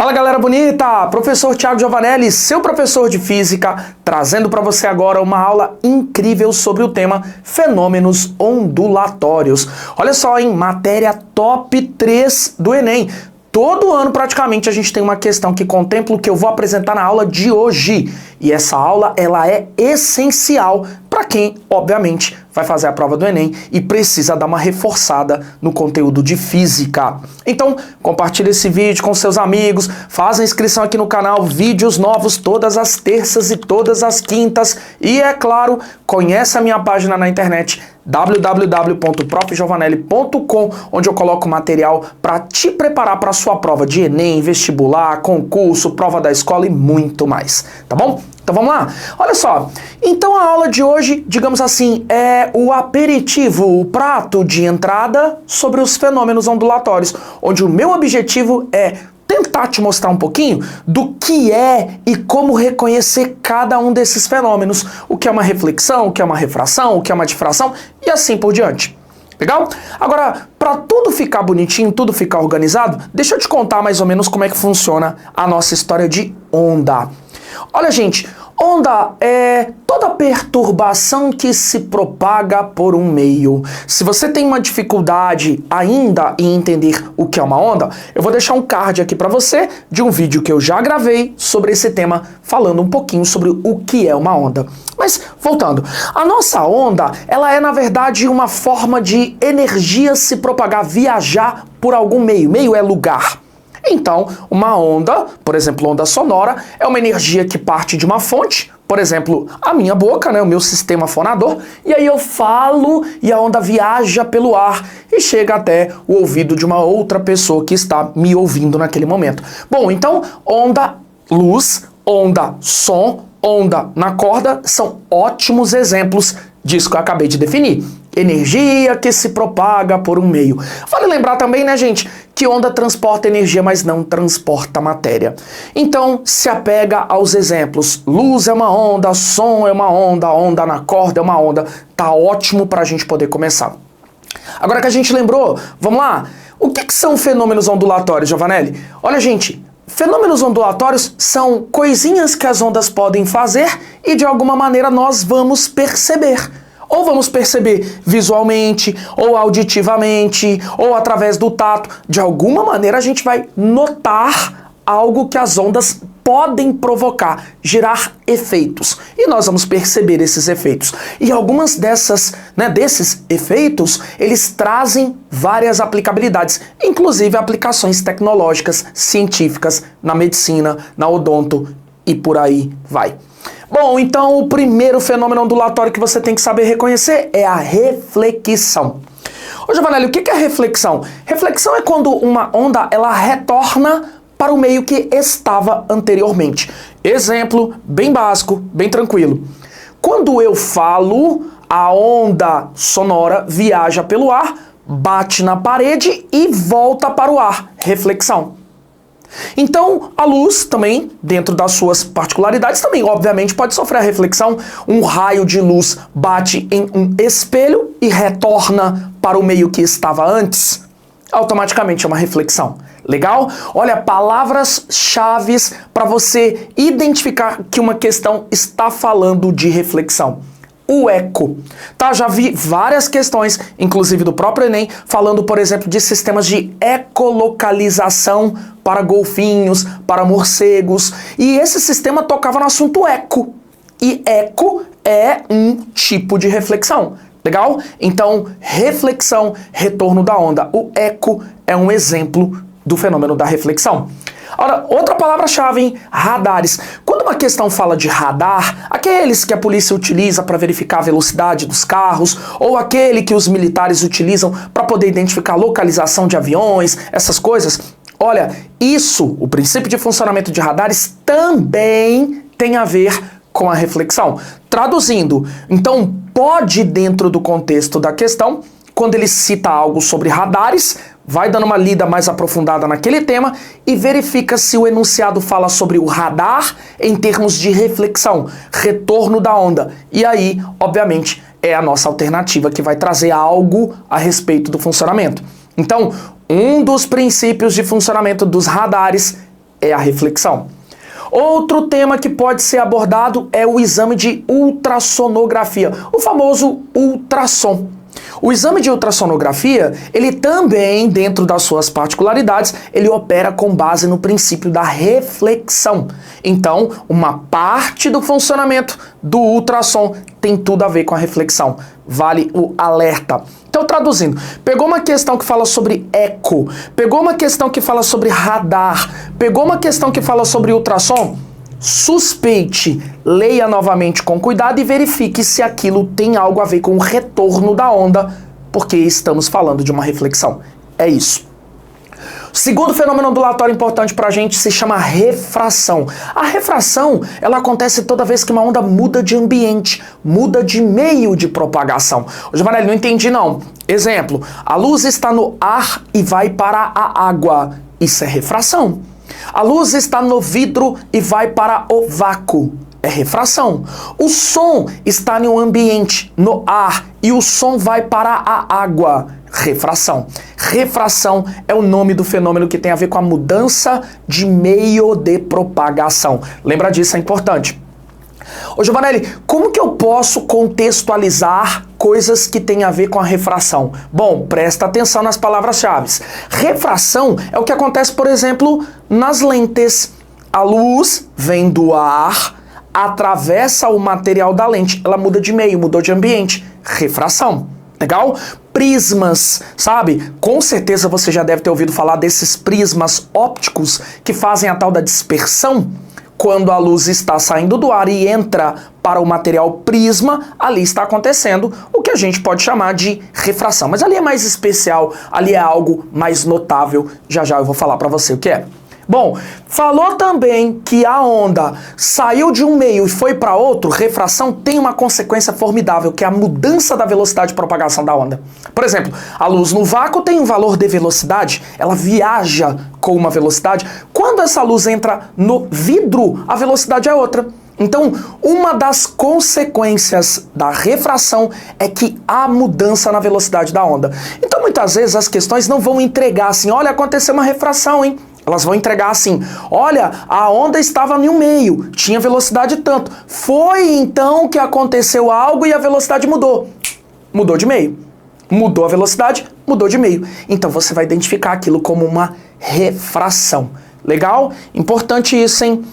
Fala galera bonita, professor Thiago Giovanelli, seu professor de física, trazendo para você agora uma aula incrível sobre o tema fenômenos ondulatórios. Olha só, em matéria top 3 do Enem. Todo ano praticamente a gente tem uma questão que contempla o que eu vou apresentar na aula de hoje. E essa aula ela é essencial para quem, obviamente, vai fazer a prova do Enem e precisa dar uma reforçada no conteúdo de física. Então, compartilhe esse vídeo com seus amigos, faça a inscrição aqui no canal, vídeos novos todas as terças e todas as quintas. E, é claro, conheça a minha página na internet, www.profgiovanelli.com, onde eu coloco material para te preparar para a sua prova de Enem, vestibular, concurso, prova da escola e muito mais, tá bom? Então vamos lá? Olha só, então a aula de hoje, digamos assim, é o aperitivo, o prato de entrada sobre os fenômenos ondulatórios, onde o meu objetivo é tentar te mostrar um pouquinho do que é e como reconhecer cada um desses fenômenos, o que é uma reflexão, o que é uma refração, o que é uma difração e assim por diante. Legal? Agora, para tudo ficar bonitinho, tudo ficar organizado, deixa eu te contar mais ou menos como é que funciona a nossa história de onda. Olha, gente, onda é toda perturbação que se propaga por um meio. Se você tem uma dificuldade ainda em entender o que é uma onda, eu vou deixar um card aqui para você de um vídeo que eu já gravei sobre esse tema, falando um pouquinho sobre o que é uma onda. Mas, voltando, a nossa onda, ela é, na verdade, uma forma de energia se propagar, viajar por algum meio. Meio é lugar. Então, uma onda, por exemplo, onda sonora, é uma energia que parte de uma fonte, por exemplo, a minha boca, né, o meu sistema fonador, e aí eu falo e a onda viaja pelo ar e chega até o ouvido de uma outra pessoa que está me ouvindo naquele momento. Bom, então, onda, luz, onda, som, onda na corda são ótimos exemplos disso que eu acabei de definir. Energia que se propaga por um meio. Vale lembrar também, né, gente, que onda transporta energia, mas não transporta matéria. Então, se apega aos exemplos. Luz é uma onda, som é uma onda, onda na corda é uma onda. Tá ótimo pra gente poder começar. Agora que a gente lembrou, vamos lá. O que são fenômenos ondulatórios, Giovanelli? Olha, gente, fenômenos ondulatórios são coisinhas que as ondas podem fazer e de alguma maneira nós vamos perceber. Ou vamos perceber visualmente, ou auditivamente, ou através do tato. De alguma maneira a gente vai notar algo que as ondas podem provocar, gerar efeitos. E nós vamos perceber esses efeitos. E algumas desses efeitos, eles trazem várias aplicabilidades, inclusive aplicações tecnológicas, científicas, na medicina, na odonto e por aí vai. Bom, então o primeiro fenômeno ondulatório que você tem que saber reconhecer é a reflexão. Ô Giovanelli, o que é reflexão? Reflexão é quando uma onda ela retorna para o meio que estava anteriormente. Exemplo bem básico, bem tranquilo. Quando eu falo, a onda sonora viaja pelo ar, bate na parede e volta para o ar. Reflexão. Então, a luz também, dentro das suas particularidades, também, obviamente, pode sofrer a reflexão. Um raio de luz bate em um espelho e retorna para o meio que estava antes. Automaticamente é uma reflexão. Legal? Olha, palavras-chave para você identificar que uma questão está falando de reflexão. O eco. Tá, já vi várias questões, inclusive do próprio Enem, falando, por exemplo, de sistemas de ecolocalização para golfinhos, para morcegos. E esse sistema tocava no assunto eco. E eco é um tipo de reflexão. Legal? Então, reflexão, retorno da onda. O eco é um exemplo do fenômeno da reflexão. Ora, outra palavra-chave, hein? Radares. Quando uma questão fala de radar, aqueles que a polícia utiliza para verificar a velocidade dos carros, ou aquele que os militares utilizam para poder identificar a localização de aviões, essas coisas, olha, isso, o princípio de funcionamento de radares também tem a ver com a reflexão. Traduzindo, então pode, dentro do contexto da questão, quando ele cita algo sobre radares, vai dando uma lida mais aprofundada naquele tema e verifica se o enunciado fala sobre o radar em termos de reflexão, retorno da onda. E aí, obviamente, é a nossa alternativa que vai trazer algo a respeito do funcionamento. Então, um dos princípios de funcionamento dos radares é a reflexão. Outro tema que pode ser abordado é o exame de ultrassonografia, o famoso ultrassom. O exame de ultrassonografia, ele também, dentro das suas particularidades, ele opera com base no princípio da reflexão. Então, uma parte do funcionamento do ultrassom tem tudo a ver com a reflexão. Vale o alerta. Então, traduzindo, pegou uma questão que fala sobre eco, pegou uma questão que fala sobre radar, pegou uma questão que fala sobre ultrassom, suspeite, leia novamente com cuidado e verifique se aquilo tem algo a ver com o retorno da onda, porque estamos falando de uma reflexão. É isso. O segundo fenômeno ondulatório importante para a gente se chama refração. A refração, ela acontece toda vez que uma onda muda de ambiente, muda de meio de propagação. Ô, Giovanelli, não entendi não. Exemplo, a luz está no ar e vai para a água. Isso é refração. A luz está no vidro e vai para o vácuo. É refração. O som está em um ambiente, no ar, e o som vai para a água. Refração. Refração é o nome do fenômeno que tem a ver com a mudança de meio de propagação. Lembra disso, é importante. Ô Giovanelli, como que eu posso contextualizar coisas que têm a ver com a refração? Bom, presta atenção nas palavras-chave. Refração é o que acontece, por exemplo, nas lentes. A luz vem do ar, atravessa o material da lente, ela muda de meio, mudou de ambiente. Refração. Legal? Prismas, sabe? Com certeza você já deve ter ouvido falar desses prismas ópticos que fazem a tal da dispersão. Quando a luz está saindo do ar e entra para o material prisma, ali está acontecendo o que a gente pode chamar de refração. Mas ali é mais especial, ali é algo mais notável. Já já eu vou falar para você o que é. Bom, falou também que a onda saiu de um meio e foi para outro, refração tem uma consequência formidável, que é a mudança da velocidade de propagação da onda. Por exemplo, a luz no vácuo tem um valor de velocidade, ela viaja com uma velocidade. Quando essa luz entra no vidro, a velocidade é outra. Então, uma das consequências da refração é que há mudança na velocidade da onda. Então, muitas vezes as questões não vão entregar assim, olha, aconteceu uma refração, hein? Elas vão entregar assim, olha, a onda estava em um meio, tinha velocidade tanto. Foi então que aconteceu algo e a velocidade mudou. Mudou de meio. Mudou a velocidade, mudou de meio. Então você vai identificar aquilo como uma refração. Legal? Importante isso, hein?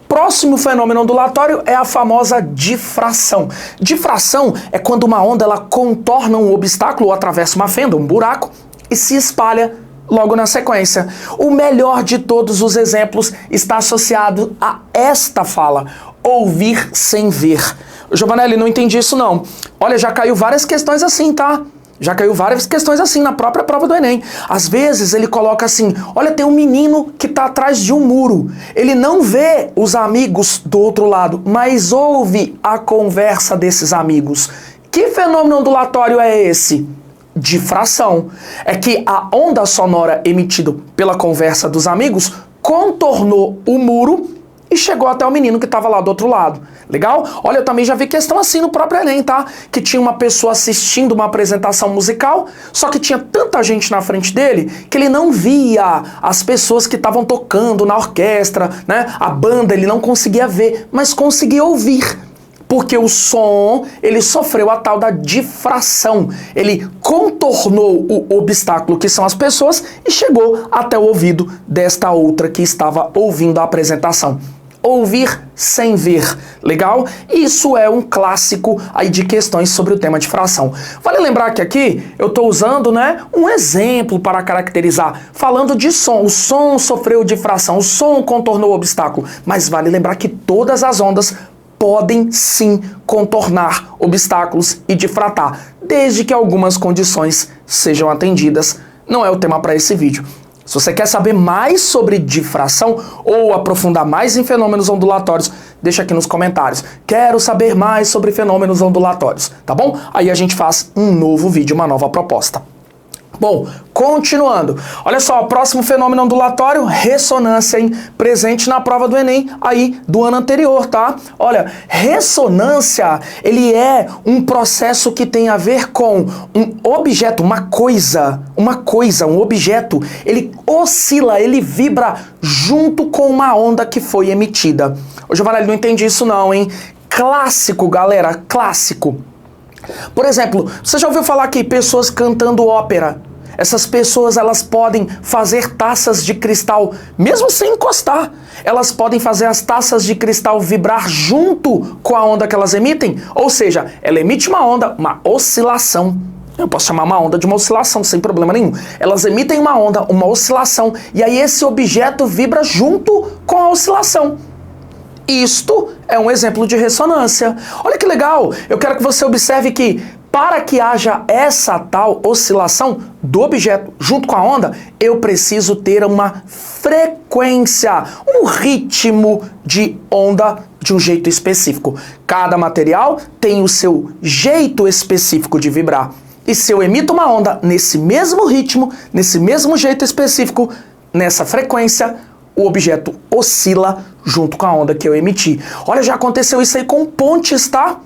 Próximo fenômeno ondulatório é a famosa difração. Difração é quando uma onda ela contorna um obstáculo ou atravessa uma fenda, um buraco, e se espalha logo na sequência. O melhor de todos os exemplos está associado a esta fala, ouvir sem ver. Giovanelli, não entendi isso não. Olha, já caiu várias questões assim, tá? Já caiu várias questões assim na própria prova do Enem. Às vezes ele coloca assim, olha, tem um menino que está atrás de um muro. Ele não vê os amigos do outro lado, mas ouve a conversa desses amigos. Que fenômeno ondulatório é esse? Difração. É que a onda sonora emitida pela conversa dos amigos contornou o muro e chegou até o menino que estava lá do outro lado. Legal? Olha, eu também já vi questão assim no próprio Enem, tá? Que tinha uma pessoa assistindo uma apresentação musical, só que tinha tanta gente na frente dele que ele não via as pessoas que estavam tocando na orquestra, né? A banda, ele não conseguia ver, mas conseguia ouvir. Porque o som, ele sofreu a tal da difração. Ele contornou o obstáculo que são as pessoas e chegou até o ouvido desta outra que estava ouvindo a apresentação. Ouvir sem ver, legal? Isso é um clássico aí de questões sobre o tema difração. Vale lembrar que aqui eu estou usando, né, um exemplo para caracterizar, falando de som. O som sofreu difração, o som contornou o obstáculo. Mas vale lembrar que todas as ondas podem sim contornar obstáculos e difratar, desde que algumas condições sejam atendidas. Não é o tema para esse vídeo. Se você quer saber mais sobre difração ou aprofundar mais em fenômenos ondulatórios, deixa aqui nos comentários. Quero saber mais sobre fenômenos ondulatórios, tá bom? Aí a gente faz um novo vídeo, uma nova proposta. Bom, continuando. Olha só, o próximo fenômeno ondulatório, ressonância, hein? Presente na prova do Enem aí do ano anterior, tá? Olha, ressonância, ele é um processo que tem a ver com um objeto, um objeto, ele oscila, ele vibra junto com uma onda que foi emitida. Ô, Giovanelli, não entendi isso não, hein? Clássico, galera, clássico. Por exemplo, você já ouviu falar que pessoas cantando ópera, essas pessoas elas podem fazer taças de cristal, mesmo sem encostar, elas podem fazer as taças de cristal vibrar junto com a onda que elas emitem, ou seja, ela emite uma onda, uma oscilação. Eu posso chamar uma onda de uma oscilação sem problema nenhum. Elas emitem uma onda, uma oscilação, e aí esse objeto vibra junto com a oscilação. Isto é um exemplo de ressonância. Olha que legal! Eu quero que você observe que para que haja essa tal oscilação do objeto junto com a onda, eu preciso ter uma frequência, um ritmo de onda de um jeito específico. Cada material tem o seu jeito específico de vibrar. E se eu emito uma onda nesse mesmo ritmo, nesse mesmo jeito específico, nessa frequência, o objeto oscila junto com a onda que eu emiti. Olha, já aconteceu isso aí com pontes, tá?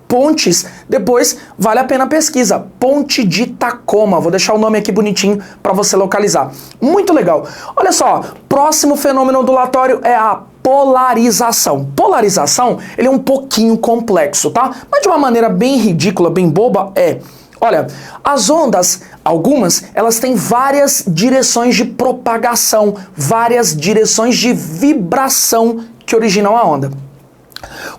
Pontes, depois vale a pena a pesquisa. Ponte de Tacoma, vou deixar o nome aqui bonitinho para você localizar. Muito legal. Olha só, próximo fenômeno ondulatório é a polarização. Polarização, ele é um pouquinho complexo, tá? Mas de uma maneira bem ridícula, bem boba, olha, as ondas, algumas, elas têm várias direções de propagação, várias direções de vibração que originam a onda.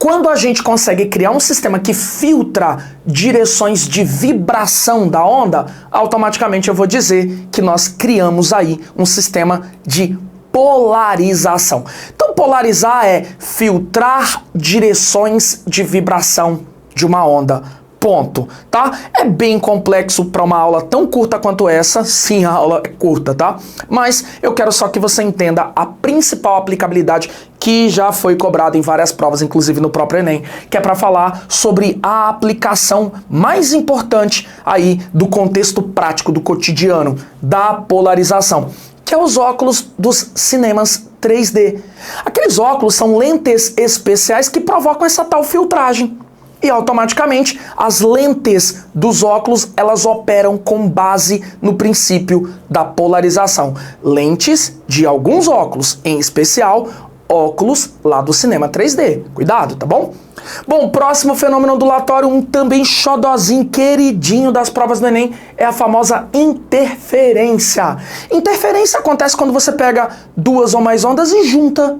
Quando a gente consegue criar um sistema que filtra direções de vibração da onda, automaticamente eu vou dizer que nós criamos aí um sistema de polarização. Então, polarizar é filtrar direções de vibração de uma onda. Ponto, tá? É bem complexo para uma aula tão curta quanto essa. Sim, a aula é curta, tá? Mas eu quero só que você entenda a principal aplicabilidade que já foi cobrada em várias provas, inclusive no próprio Enem, que é para falar sobre a aplicação mais importante aí do contexto prático, do cotidiano, da polarização, que é os óculos dos cinemas 3D. Aqueles óculos são lentes especiais que provocam essa tal filtragem. E automaticamente as lentes dos óculos elas operam com base no princípio da polarização. Lentes de alguns óculos, em especial óculos lá do cinema 3D. Cuidado, tá bom? Bom, próximo fenômeno ondulatório, um também xodozinho, queridinho das provas do Enem, é a famosa interferência. Interferência acontece quando você pega duas ou mais ondas e junta.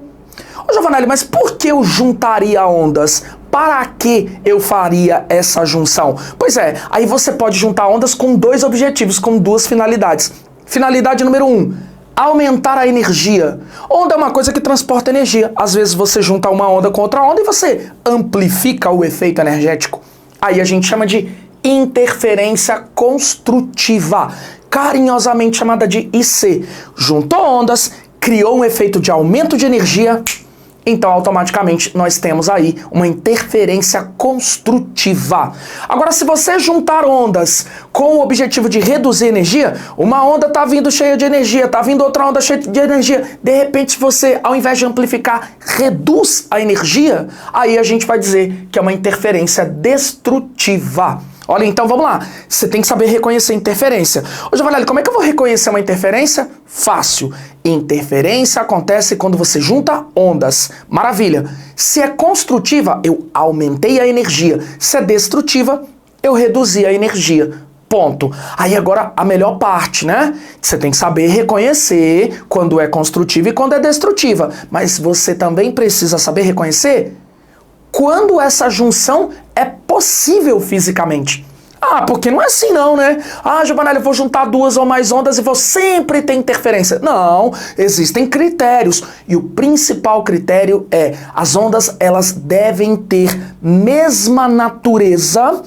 Ô Giovanelli, mas por que eu juntaria ondas? Para que eu faria essa junção? Pois é, aí você pode juntar ondas com dois objetivos, com duas finalidades. Finalidade número 1, aumentar a energia. Onda é uma coisa que transporta energia. Às vezes você junta uma onda com outra onda e você amplifica o efeito energético. Aí a gente chama de interferência construtiva, carinhosamente chamada de IC. Juntou ondas, criou um efeito de aumento de energia, então automaticamente nós temos aí uma interferência construtiva. Agora, se você juntar ondas com o objetivo de reduzir energia, uma onda está vindo cheia de energia, está vindo outra onda cheia de energia, de repente você, ao invés de amplificar, reduz a energia, aí a gente vai dizer que é uma interferência destrutiva. Olha, então vamos lá. Você tem que saber reconhecer interferência. Ô, Giovanelli, como é que eu vou reconhecer uma interferência? Fácil. Interferência acontece quando você junta ondas. Maravilha. Se é construtiva, eu aumentei a energia. Se é destrutiva, eu reduzi a energia. Ponto. Aí agora a melhor parte, né? Você tem que saber reconhecer quando é construtiva e quando é destrutiva. Mas você também precisa saber reconhecer quando essa junção é possível fisicamente. Ah, porque não é assim não, né? Ah, Giovanelli, eu vou juntar duas ou mais ondas e vou sempre ter interferência. Não, existem critérios. E o principal critério é, as ondas, elas devem ter mesma natureza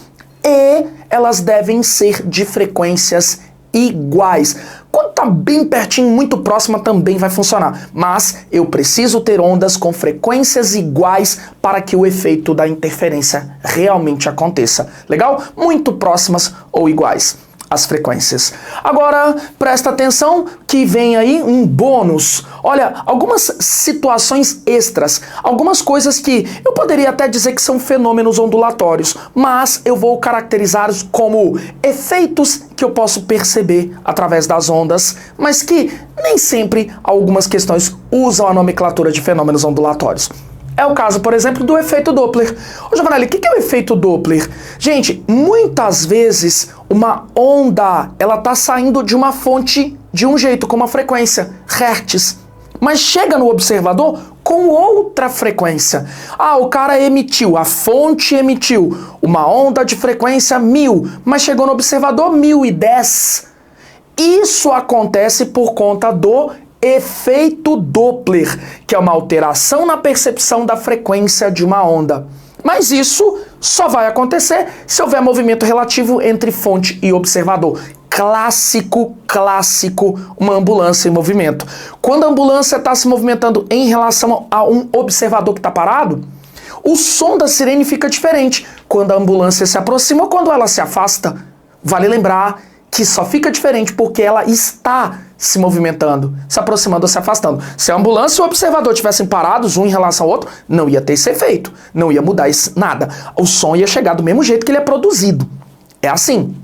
e elas devem ser de frequências iguais. Quando tá bem pertinho, muito próxima, também vai funcionar. Mas eu preciso ter ondas com frequências iguais para que o efeito da interferência realmente aconteça. Legal? Muito próximas ou iguais. as frequências. Agora, presta atenção que vem aí um bônus. Olha, algumas situações extras, algumas coisas que eu poderia até dizer que são fenômenos ondulatórios, mas eu vou caracterizá-los como efeitos que eu posso perceber através das ondas, mas que nem sempre algumas questões usam a nomenclatura de fenômenos ondulatórios. É o caso, por exemplo, do efeito Doppler. Ô, Giovanelli, o que é o efeito Doppler? Gente, muitas vezes uma onda, ela tá saindo de uma fonte de um jeito, com uma frequência, hertz, mas chega no observador com outra frequência. Ah, o cara emitiu, a fonte emitiu uma onda de frequência 1000, mas chegou no observador 1010. Isso acontece por conta do efeito Doppler, que é uma alteração na percepção da frequência de uma onda. Mas isso só vai acontecer se houver movimento relativo entre fonte e observador. Clássico, uma ambulância em movimento. Quando a ambulância está se movimentando em relação a um observador que está parado, o som da sirene fica diferente quando a ambulância se aproxima ou quando ela se afasta. Vale lembrar que só fica diferente porque ela está se movimentando, se aproximando ou se afastando. Se a ambulância e o observador tivessem parados um em relação ao outro, não ia ter esse efeito, não ia mudar nada. O som ia chegar do mesmo jeito que ele é produzido. É assim.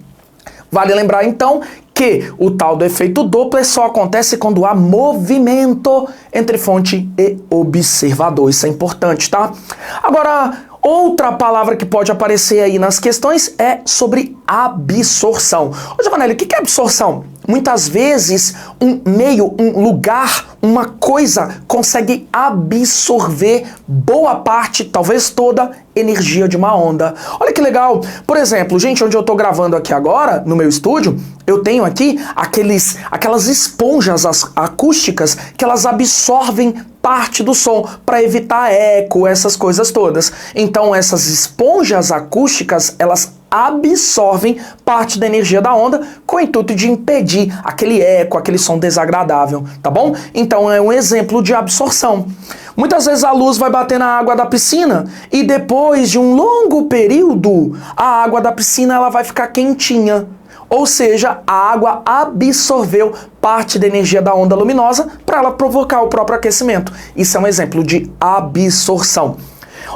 Vale lembrar então que o tal do efeito Doppler só acontece quando há movimento entre fonte e observador. Isso é importante, tá? Agora, outra palavra que pode aparecer aí nas questões é sobre absorção. Ô, Giovanelli, o que é absorção? Muitas vezes um meio, um lugar, uma coisa consegue absorver boa parte, talvez toda, energia de uma onda. Olha que legal. Por exemplo, gente, onde eu tô gravando aqui agora, no meu estúdio, eu tenho aqui aquelas esponjas acústicas que elas absorvem parte do som para evitar eco, essas coisas todas. Então essas esponjas acústicas, elas absorvem parte da energia da onda com o intuito de impedir aquele eco, aquele som desagradável, tá bom? Então é um exemplo de absorção. Muitas vezes a luz vai bater na água da piscina e depois de um longo período, a água da piscina ela vai ficar quentinha. Ou seja, a água absorveu parte da energia da onda luminosa para ela provocar o próprio aquecimento. Isso é um exemplo de absorção.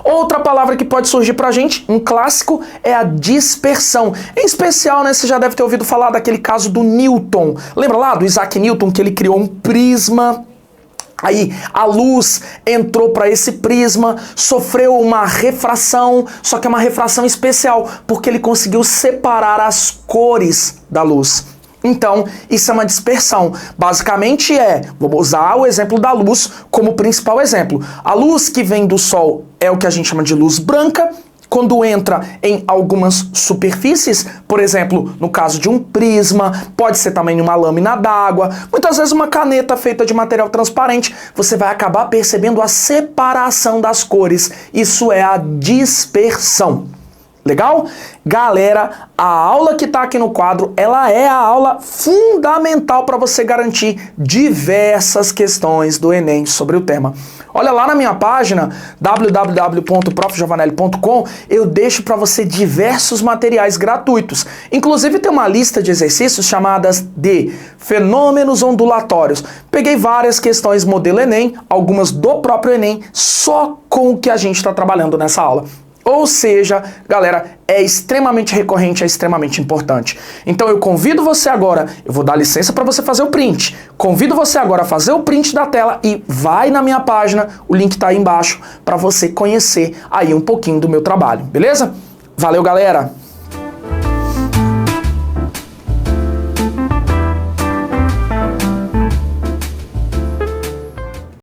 Outra palavra que pode surgir pra gente, um clássico, é a dispersão. Em especial, né, você já deve ter ouvido falar daquele caso do Newton. Lembra lá do Isaac Newton, que ele criou um prisma? Aí a luz entrou para esse prisma, sofreu uma refração, só que é uma refração especial, porque ele conseguiu separar as cores da luz. Então, isso é uma dispersão. Basicamente vamos usar o exemplo da luz como principal exemplo. A luz que vem do Sol é o que a gente chama de luz branca. Quando entra em algumas superfícies, por exemplo, no caso de um prisma, pode ser também uma lâmina d'água, muitas vezes uma caneta feita de material transparente, você vai acabar percebendo a separação das cores. Isso é a dispersão. Legal? Galera, a aula que está aqui no quadro, ela é a aula fundamental para você garantir diversas questões do Enem sobre o tema. Olha lá na minha página, www.profgiovanelli.com, eu deixo para você diversos materiais gratuitos. Inclusive tem uma lista de exercícios chamadas de fenômenos ondulatórios. Peguei várias questões modelo Enem, algumas do próprio Enem, só com o que a gente está trabalhando nessa aula. Ou seja, galera, é extremamente recorrente, é extremamente importante. Então eu convido você agora, eu vou dar licença para você fazer o print. Convido você agora a fazer o print da tela e vai na minha página, o link está aí embaixo, para você conhecer aí um pouquinho do meu trabalho, beleza? Valeu, galera!